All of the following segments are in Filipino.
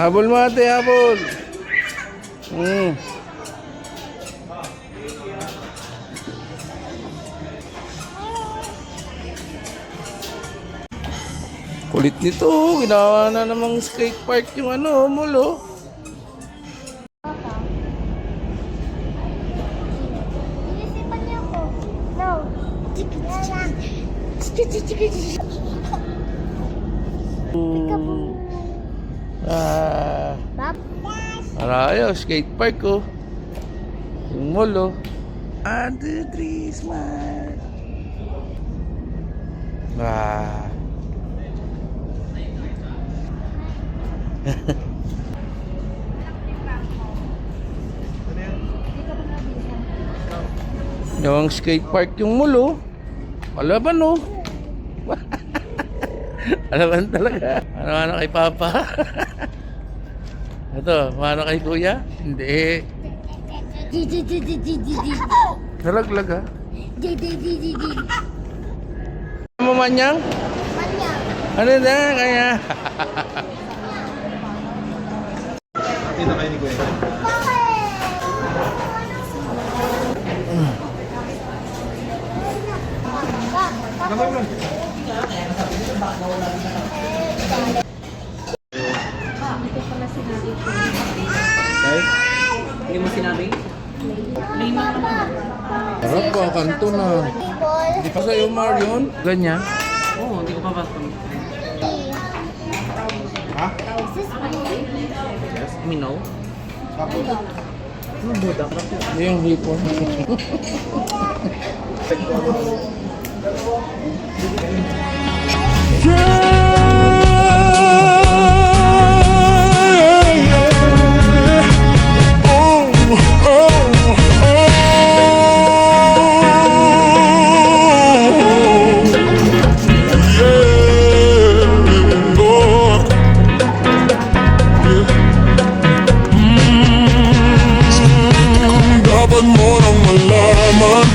Habol mo ate, habol. Kulit nito, ginawa na namang skate park yung ano, mall oh. Inisipan niyo ako. No. Arayo, skate park oh. Yung mall oh. 1, 2, 3, smile. Yung skate park yung mall oh. Palaban oh. Palaban talaga. Ano kay Papa? Ito, ano kay Kuya? Hindi. Nalaglag ha? Ano mo manyang? Manyang. Ano na kaya? Dito kayo ni Kuya. Ito pala sinabi ko. Okay? Hindi mo sinabi? Lima naman. Harap pa, kanto na. Di pa sa'yo Marion? Ganyan? Oo, hindi ko pa basta. Ha? Yes, I mean no. Ano budak na po? Hindi yung hipon. Dapat mo nang malaman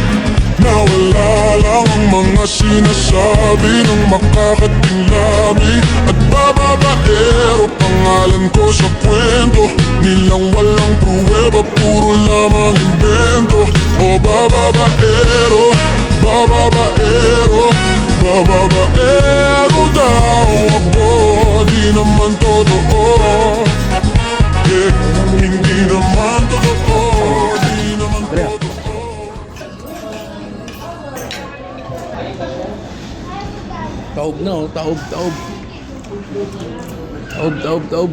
na wala lang ang mga sinasabi ng makakatinglabi at bababaero. Pangalan ko sa kwento nilang walang pruweba, puro lamang invento. O bababaero, bababaero, bababaero daw ako. Di naman totoo, yeah, hindi naman totoo. Taob na oh, taob, taob. Taob, taob, taob.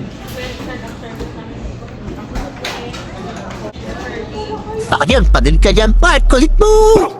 Bakit yan? Padil ka dyan, Bart. Kulit mo!